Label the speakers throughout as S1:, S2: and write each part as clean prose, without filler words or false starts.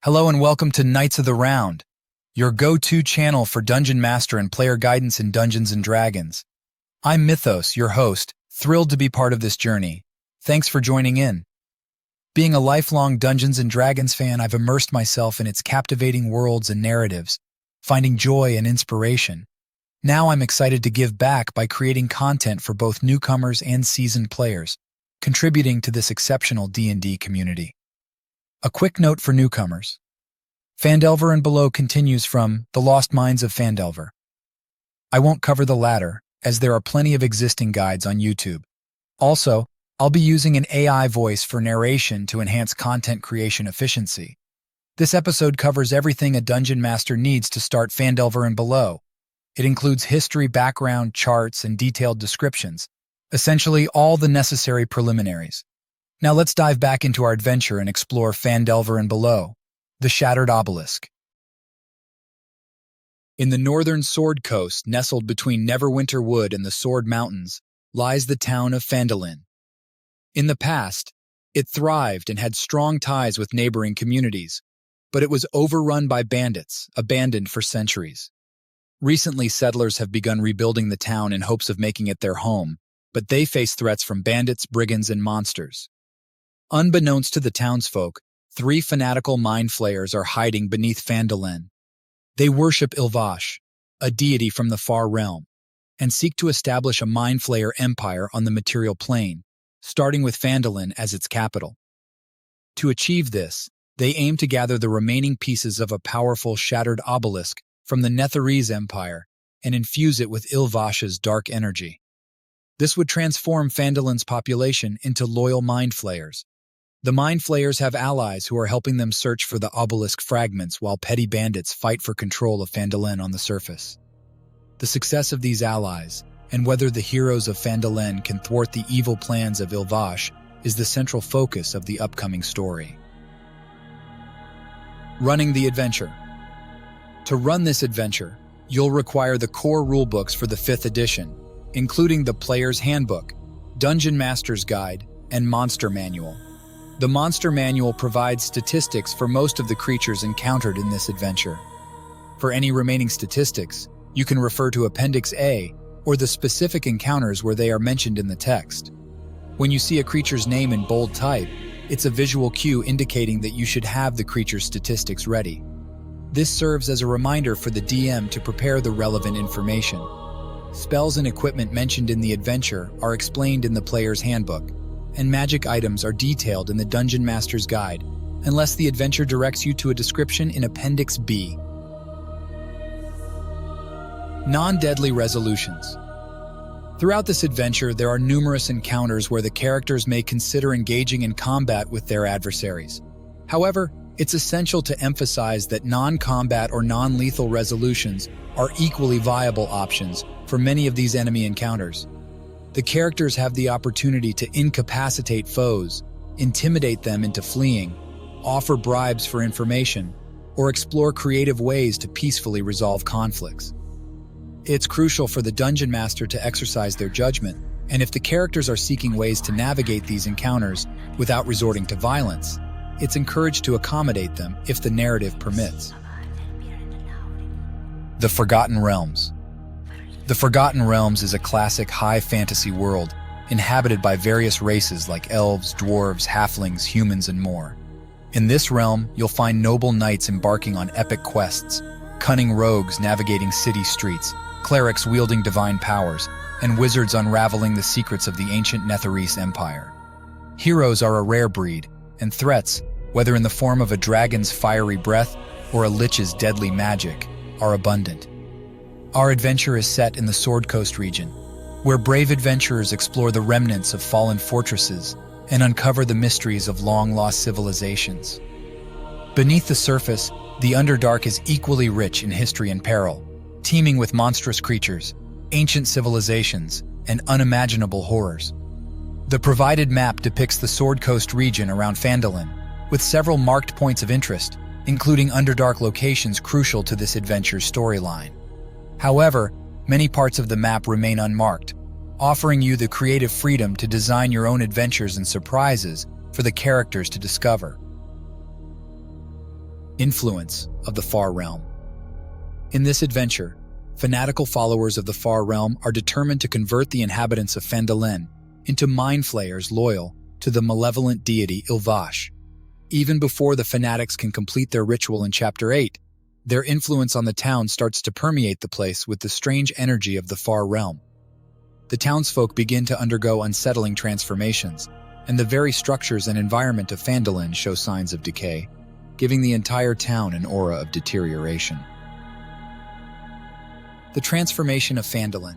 S1: Hello and welcome to Knights of the Round, your go-to channel for Dungeon Master and player guidance in Dungeons & Dragons. I'm Mythos, your host, thrilled to be part of this journey. Thanks for joining in. Being a lifelong Dungeons & Dragons fan, I've immersed myself in its captivating worlds and narratives, finding joy and inspiration. Now I'm excited to give back by creating content for both newcomers and seasoned players, contributing to this exceptional D&D community. A quick note for newcomers. Phandelver and Below continues from the Lost Mines of Phandelver. I won't cover the latter, as there are plenty of existing guides on YouTube. Also, I'll be using an AI voice for narration to enhance content creation efficiency. This episode covers everything a Dungeon Master needs to start Phandelver and Below. It includes history, background, charts, and detailed descriptions, essentially all the necessary preliminaries. Now let's dive back into our adventure and explore Phandelver and Below, the Shattered Obelisk. In the northern Sword Coast, nestled between Neverwinter Wood and the Sword Mountains, lies the town of Phandalin. In the past, it thrived and had strong ties with neighboring communities, but it was overrun by bandits, abandoned for centuries. Recently, settlers have begun rebuilding the town in hopes of making it their home, but they face threats from bandits, brigands, and monsters. Unbeknownst to the townsfolk, 3 fanatical mind flayers are hiding beneath Phandalin. They worship Ilvash, a deity from the far realm, and seek to establish a mind flayer empire on the material plane, starting with Phandalin as its capital. To achieve this, they aim to gather the remaining pieces of a powerful shattered obelisk from the Netherese Empire and infuse it with Ilvash's dark energy. This would transform Phandalin's population into loyal mind flayers. The Mind Flayers have allies who are helping them search for the obelisk fragments while petty bandits fight for control of Phandalin on the surface. The success of these allies, and whether the heroes of Phandalin can thwart the evil plans of Ilvash, is the central focus of the upcoming story. Running the adventure. To run this adventure, you'll require the core rulebooks for the 5th edition, including the Player's Handbook, Dungeon Master's Guide, and Monster Manual. The Monster Manual provides statistics for most of the creatures encountered in this adventure. For any remaining statistics, you can refer to Appendix A or the specific encounters where they are mentioned in the text. When you see a creature's name in bold type, it's a visual cue indicating that you should have the creature's statistics ready. This serves as a reminder for the DM to prepare the relevant information. Spells and equipment mentioned in the adventure are explained in the Player's Handbook, and magic items are detailed in the Dungeon Master's Guide, unless the adventure directs you to a description in Appendix B. Non-deadly resolutions. Throughout this adventure, there are numerous encounters where the characters may consider engaging in combat with their adversaries. However, it's essential to emphasize that non-combat or non-lethal resolutions are equally viable options for many of these enemy encounters. The characters have the opportunity to incapacitate foes, intimidate them into fleeing, offer bribes for information, or explore creative ways to peacefully resolve conflicts. It's crucial for the Dungeon Master to exercise their judgment, and if the characters are seeking ways to navigate these encounters without resorting to violence, it's encouraged to accommodate them if the narrative permits. The Forgotten Realms. The Forgotten Realms is a classic high fantasy world inhabited by various races like elves, dwarves, halflings, humans, and more. In this realm, you'll find noble knights embarking on epic quests, cunning rogues navigating city streets, clerics wielding divine powers, and wizards unraveling the secrets of the ancient Netherese Empire. Heroes are a rare breed, and threats, whether in the form of a dragon's fiery breath or a lich's deadly magic, are abundant. Our adventure is set in the Sword Coast region, where brave adventurers explore the remnants of fallen fortresses and uncover the mysteries of long-lost civilizations. Beneath the surface, the Underdark is equally rich in history and peril, teeming with monstrous creatures, ancient civilizations, and unimaginable horrors. The provided map depicts the Sword Coast region around Phandalin, with several marked points of interest, including Underdark locations crucial to this adventure's storyline. However, many parts of the map remain unmarked, offering you the creative freedom to design your own adventures and surprises for the characters to discover. Influence of the Far Realm. In this adventure, fanatical followers of the Far Realm are determined to convert the inhabitants of Phandalin into mind flayers loyal to the malevolent deity Ilvash. Even before the fanatics can complete their ritual in Chapter 8, their influence on the town starts to permeate the place with the strange energy of the Far Realm. The townsfolk begin to undergo unsettling transformations, and the very structures and environment of Phandalin show signs of decay, giving the entire town an aura of deterioration. The Transformation of Phandalin.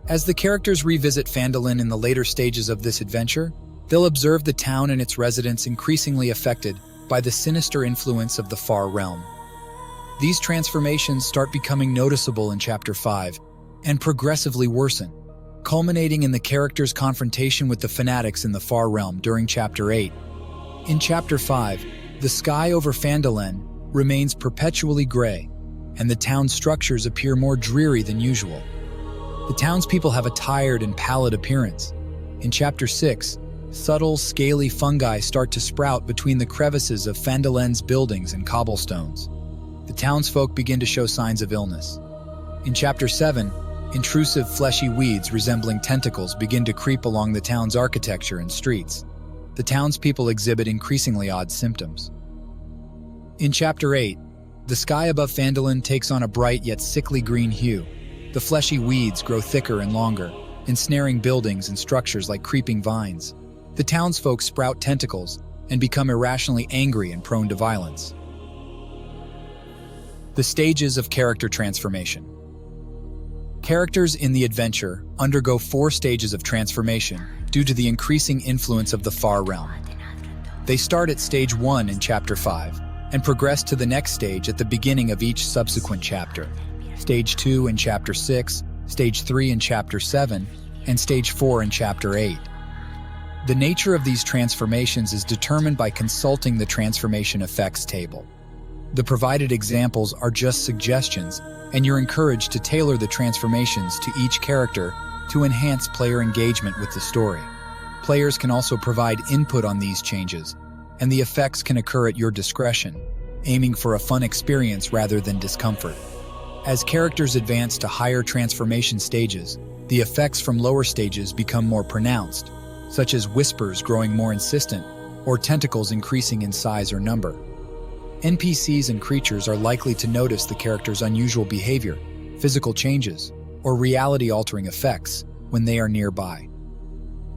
S1: As the characters revisit Phandalin in the later stages of this adventure, they'll observe the town and its residents increasingly affected by the sinister influence of the Far Realm. These transformations start becoming noticeable in Chapter 5 and progressively worsen, culminating in the characters' confrontation with the fanatics in the Far Realm during Chapter 8. In Chapter 5, the sky over Phandalin remains perpetually gray, and the town's structures appear more dreary than usual. The townspeople have a tired and pallid appearance. In Chapter 6, subtle, scaly fungi start to sprout between the crevices of Phandalin's buildings and cobblestones. The townsfolk begin to show signs of illness. In Chapter 7, intrusive fleshy weeds resembling tentacles begin to creep along the town's architecture and streets. The townspeople exhibit increasingly odd symptoms. In Chapter 8, the sky above Phandalin takes on a bright yet sickly green hue. The fleshy weeds grow thicker and longer, ensnaring buildings and structures like creeping vines. The townsfolk sprout tentacles and become irrationally angry and prone to violence. The stages of character transformation. Characters in the adventure undergo 4 stages of transformation due to the increasing influence of the Far Realm. They start at Stage 1 in Chapter 5 and progress to the next stage at the beginning of each subsequent chapter. Stage 2 in Chapter 6, Stage 3 in Chapter 7, and Stage 4 in Chapter 8. The nature of these transformations is determined by consulting the transformation effects table. The provided examples are just suggestions, and you're encouraged to tailor the transformations to each character to enhance player engagement with the story. Players can also provide input on these changes, and the effects can occur at your discretion, aiming for a fun experience rather than discomfort. As characters advance to higher transformation stages, the effects from lower stages become more pronounced, such as whispers growing more insistent or tentacles increasing in size or number. NPCs and creatures are likely to notice the character's unusual behavior, physical changes, or reality-altering effects when they are nearby.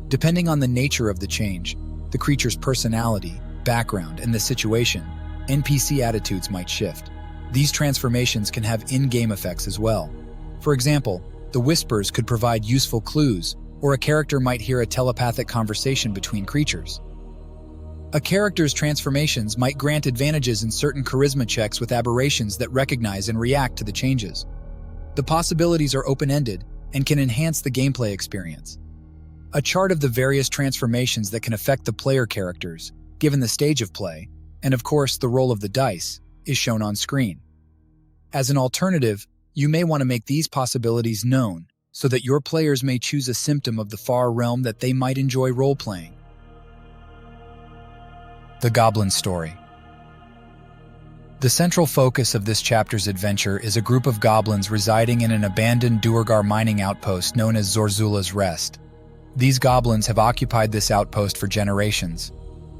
S1: Depending on the nature of the change, the creature's personality, background, and the situation, NPC attitudes might shift. These transformations can have in-game effects as well. For example, the whispers could provide useful clues, or a character might hear a telepathic conversation between creatures. A character's transformations might grant advantages in certain charisma checks with aberrations that recognize and react to the changes. The possibilities are open-ended and can enhance the gameplay experience. A chart of the various transformations that can affect the player characters, given the stage of play, and of course the roll of the dice, is shown on screen. As an alternative, you may want to make these possibilities known so that your players may choose a symptom of the Far Realm that they might enjoy role-playing. The Goblin story. The central focus of this chapter's adventure is a group of goblins residing in an abandoned Duergar mining outpost known as Zorzula's Rest. These goblins have occupied this outpost for generations.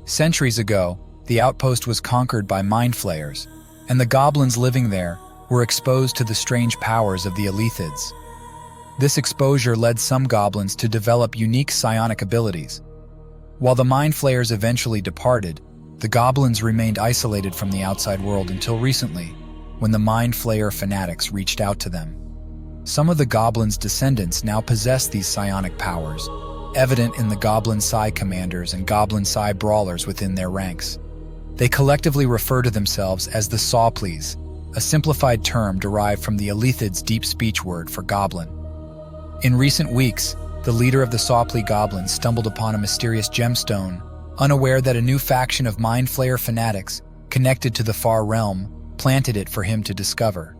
S1: Centuries ago, the outpost was conquered by mind flayers, and the goblins living there were exposed to the strange powers of the Elithids. This exposure led some goblins to develop unique psionic abilities. While the mind flayers eventually departed, the goblins remained isolated from the outside world until recently, when the mind flayer fanatics reached out to them. Some of the goblins' descendants now possess these psionic powers, evident in the Goblin Psi commanders and Goblin Psi brawlers within their ranks. They collectively refer to themselves as the Sawplees, a simplified term derived from the Elithids' deep speech word for goblin. In recent weeks, the leader of the Sawplee goblins stumbled upon a mysterious gemstone, unaware that a new faction of mind flayer fanatics, connected to the Far Realm, planted it for him to discover.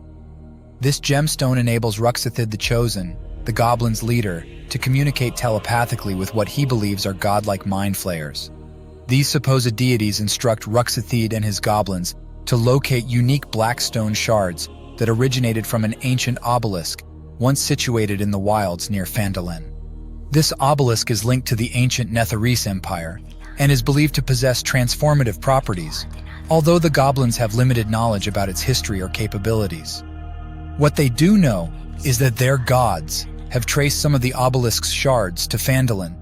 S1: This gemstone enables Ruxathid the Chosen, the goblins' leader, to communicate telepathically with what he believes are godlike mind flayers. These supposed deities instruct Ruxathid and his goblins to locate unique black stone shards that originated from an ancient obelisk once situated in the wilds near Phandalin. This obelisk is linked to the ancient Netherese Empire and is believed to possess transformative properties, although the Goblins have limited knowledge about its history or capabilities. What they do know is that their gods have traced some of the obelisk's shards to Phandalin,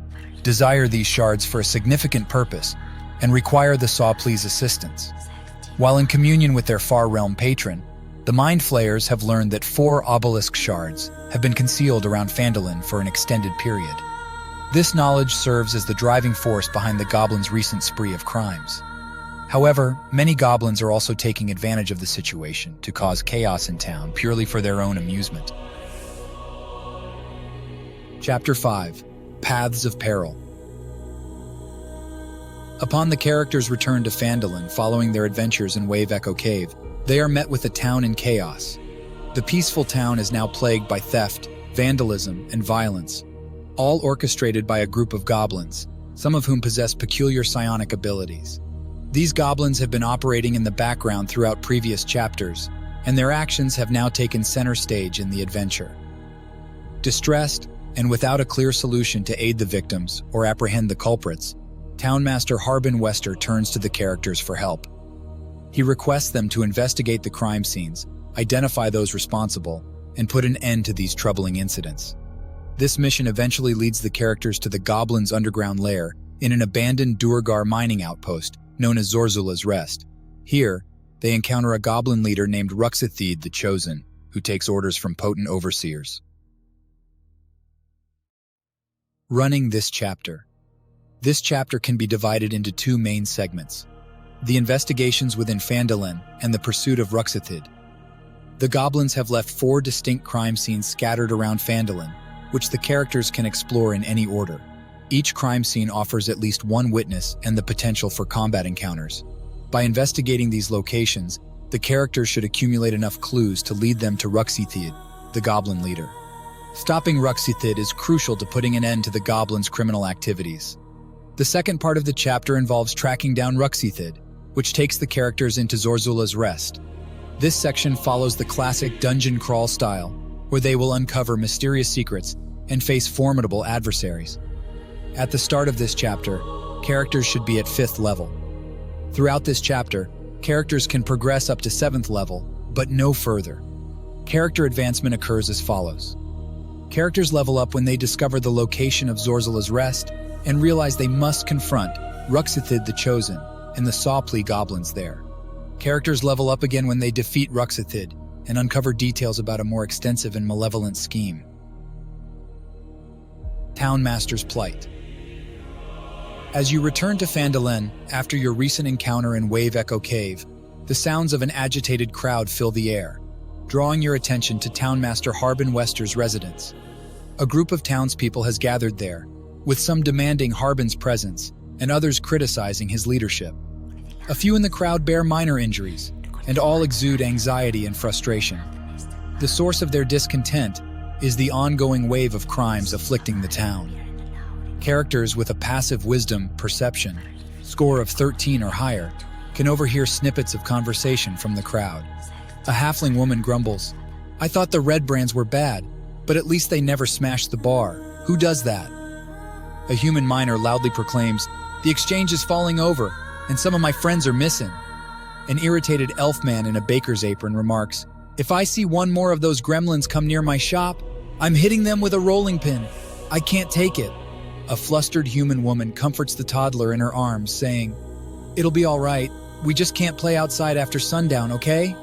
S1: desire these shards for a significant purpose, and require the Sawple's assistance. While in communion with their Far Realm patron, the Mind Flayers have learned that 4 obelisk shards have been concealed around Phandalin for an extended period. This knowledge serves as the driving force behind the Goblins' recent spree of crimes. However, many Goblins are also taking advantage of the situation to cause chaos in town purely for their own amusement. Chapter 5: Paths of Peril. Upon the characters' return to Phandalin following their adventures in Wave Echo Cave, they are met with a town in chaos. The peaceful town is now plagued by theft, vandalism, and violence, all orchestrated by a group of goblins, some of whom possess peculiar psionic abilities. These goblins have been operating in the background throughout previous chapters, and their actions have now taken center stage in the adventure. Distressed, and without a clear solution to aid the victims or apprehend the culprits, Townmaster Gwyn Oresong turns to the characters for help. He requests them to investigate the crime scenes, identify those responsible, and put an end to these troubling incidents. This mission eventually leads the characters to the Goblins' underground lair in an abandoned Duergar mining outpost known as Zorzula's Rest. Here, they encounter a goblin leader named Ruxithid the Chosen, who takes orders from potent overseers. Running this chapter. This chapter can be divided into 2 main segments: the investigations within Phandalin and the pursuit of Ruxithid. The Goblins have left 4 distinct crime scenes scattered around Phandalin, which the characters can explore in any order. Each crime scene offers at least 1 witness and the potential for combat encounters. By investigating these locations, the characters should accumulate enough clues to lead them to Ruxithid, the Goblin leader. Stopping Ruxithid is crucial to putting an end to the Goblins' criminal activities. The second part of the chapter involves tracking down Ruxithid, which takes the characters into Zorzula's Rest. This section follows the classic dungeon crawl style, where they will uncover mysterious secrets and face formidable adversaries. At the start of this chapter, characters should be at 5th level. Throughout this chapter, characters can progress up to 7th level, but no further. Character advancement occurs as follows. Characters level up when they discover the location of Zorzula's Rest and realize they must confront Ruxithid the Chosen and the Sawple goblins there. Characters level up again when they defeat Ruxithid and uncover details about a more extensive and malevolent scheme. Townmaster's Plight. As you return to Phandalin after your recent encounter in Wave Echo Cave, the sounds of an agitated crowd fill the air, drawing your attention to Townmaster Gwyn Oresong's residence. A group of townspeople has gathered there, with some demanding Gwyn's presence and others criticizing his leadership. A few in the crowd bear minor injuries, and all exude anxiety and frustration. The source of their discontent is the ongoing wave of crimes afflicting the town. Characters with a passive wisdom perception score of 13 or higher can overhear snippets of conversation from the crowd. A halfling woman grumbles, "I thought the red brands were bad, but at least they never smashed the bar. Who does that?" A human miner loudly proclaims, "The exchange is falling over, and some of my friends are missing." An irritated elf man in a baker's apron remarks, "If I see one more of those gremlins come near my shop, I'm hitting them with a rolling pin. I can't take it." A flustered human woman comforts the toddler in her arms, saying, "It'll be all right. We just can't play outside after sundown, okay?"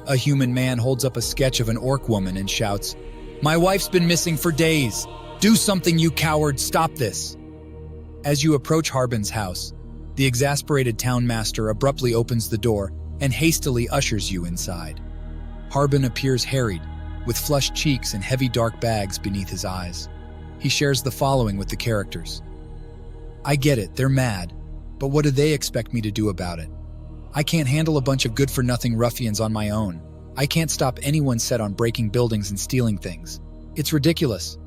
S1: A human man holds up a sketch of an orc woman and shouts, "My wife's been missing for days. Do something, you coward, stop this." As you approach Gwyn's house, the exasperated townmaster abruptly opens the door and hastily ushers you inside. Gwyn appears harried, with flushed cheeks and heavy dark bags beneath his eyes. He shares the following with the characters. "I get it, they're mad, but what do they expect me to do about it? I can't handle a bunch of good-for-nothing ruffians on my own. I can't stop anyone set on breaking buildings and stealing things. It's ridiculous."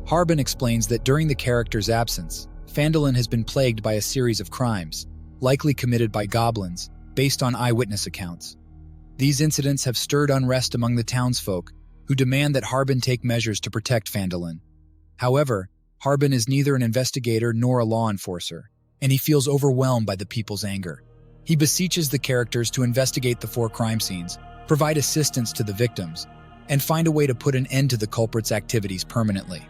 S1: Gwyn explains that during the character's absence, Phandalin has been plagued by a series of crimes, likely committed by goblins, based on eyewitness accounts. These incidents have stirred unrest among the townsfolk, who demand that Harbin take measures to protect Phandalin. However, Harbin is neither an investigator nor a law enforcer, and he feels overwhelmed by the people's anger. He beseeches the characters to investigate the 4 crime scenes, provide assistance to the victims, and find a way to put an end to the culprits' activities permanently.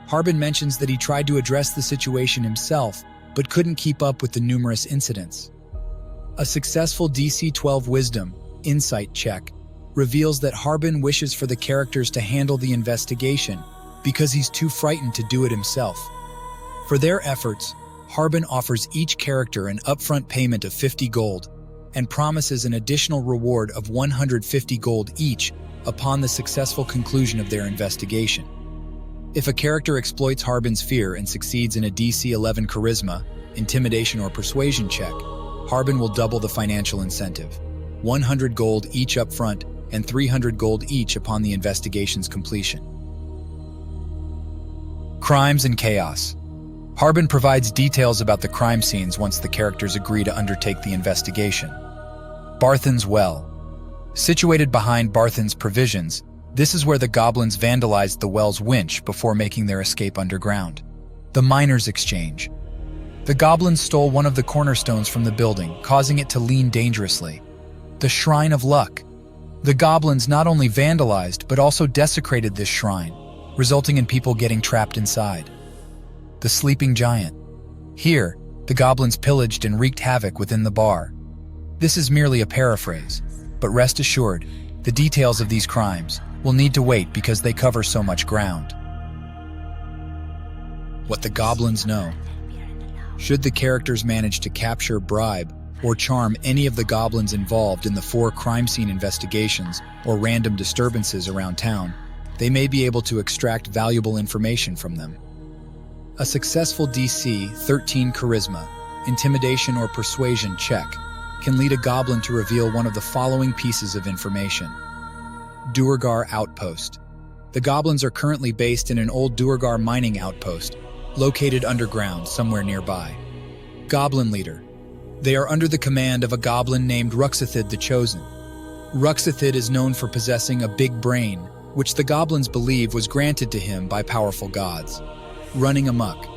S1: Harbin mentions that he tried to address the situation himself, but couldn't keep up with the numerous incidents. A successful DC 12 Wisdom Insight check reveals that Harbin wishes for the characters to handle the investigation because he's too frightened to do it himself. For their efforts, Harbin offers each character an upfront payment of 50 gold and promises an additional reward of 150 gold each upon the successful conclusion of their investigation. If a character exploits Harbin's fear and succeeds in a DC 11 Charisma, Intimidation, or Persuasion check, Harbin will double the financial incentive, 100 gold each up front and 300 gold each upon the investigation's completion. Crimes and Chaos. Harbin provides details about the crime scenes once the characters agree to undertake the investigation. Barthen's Well. Situated behind Barthen's Provisions, this is where the Goblins vandalized the well's winch before making their escape underground. The Miners' Exchange. The Goblins stole one of the cornerstones from the building, causing it to lean dangerously. The Shrine of Luck. The Goblins not only vandalized, but also desecrated this shrine, resulting in people getting trapped inside. The Sleeping Giant. Here, the Goblins pillaged and wreaked havoc within the bar. This is merely a paraphrase, but rest assured, the details of these crimes will need to wait because they cover so much ground. What the Goblins know. Should the characters manage to capture, bribe, or charm any of the Goblins involved in the 4 crime scene investigations or random disturbances around town, they may be able to extract valuable information from them. A successful DC 13 Charisma, Intimidation, or Persuasion check can lead a Goblin to reveal one of the following pieces of information. Duergar Outpost. The Goblins are currently based in an old Duergar mining outpost, located underground somewhere nearby. Goblin Leader. They are under the command of a goblin named Ruxathid the Chosen. Ruxathid is known for possessing a big brain, which the Goblins believe was granted to him by powerful gods. Running amok.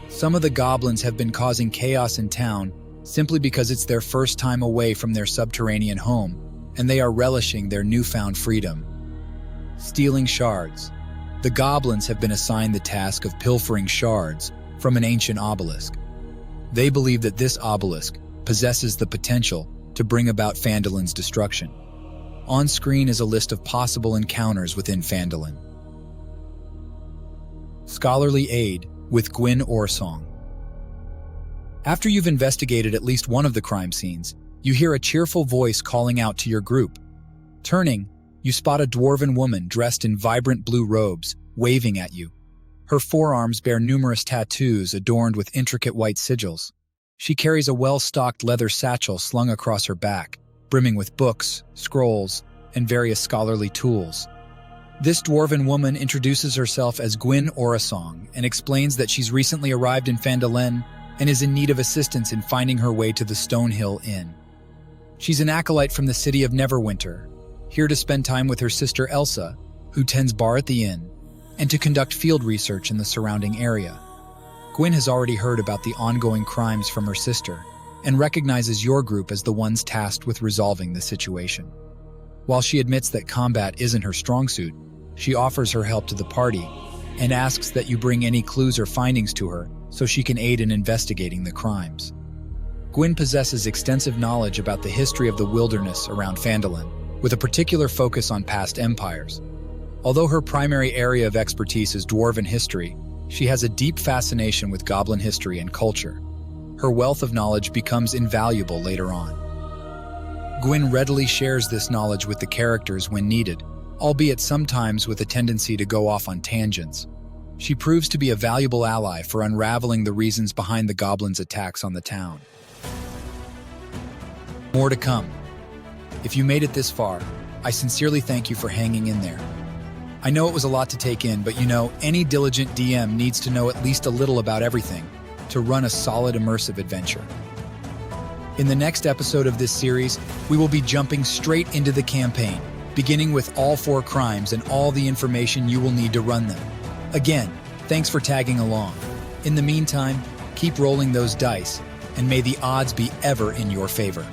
S1: Some of the Goblins have been causing chaos in town simply because it's their first time away from their subterranean home, and they are relishing their newfound freedom. Stealing Shards. The Goblins have been assigned the task of pilfering shards from an ancient obelisk. They believe that this obelisk possesses the potential to bring about Phandalin's destruction. On screen is a list of possible encounters within Phandalin. Scholarly Aid with Gwyn Oresong. After you've investigated at least one of the crime scenes, you hear a cheerful voice calling out to your group. Turning, you spot a dwarven woman dressed in vibrant blue robes, waving at you. Her forearms bear numerous tattoos adorned with intricate white sigils. She carries a well-stocked leather satchel slung across her back, brimming with books, scrolls, and various scholarly tools. This dwarven woman introduces herself as Gwyn Oresong and explains that she's recently arrived in Phandalin and is in need of assistance in finding her way to the Stonehill Inn. She's an acolyte from the city of Neverwinter, here to spend time with her sister Elsa, who tends bar at the inn, and to conduct field research in the surrounding area. Gwyn has already heard about the ongoing crimes from her sister and recognizes your group as the ones tasked with resolving the situation. While she admits that combat isn't her strong suit, she offers her help to the party and asks that you bring any clues or findings to her so she can aid in investigating the crimes. Gwyn possesses extensive knowledge about the history of the wilderness around Phandalin, with a particular focus on past empires. Although her primary area of expertise is dwarven history, she has a deep fascination with goblin history and culture. Her wealth of knowledge becomes invaluable later on. Gwyn readily shares this knowledge with the characters when needed, albeit sometimes with a tendency to go off on tangents. She proves to be a valuable ally for unraveling the reasons behind the goblins' attacks on the town. More to come. If you made it this far, I sincerely thank you for hanging in there. I know it was a lot to take in, but any diligent DM needs to know at least a little about everything to run a solid immersive adventure. In the next episode of this series, we will be jumping straight into the campaign, beginning with all 4 crimes and all the information you will need to run them. Again, thanks for tagging along. In the meantime, keep rolling those dice, and may the odds be ever in your favor.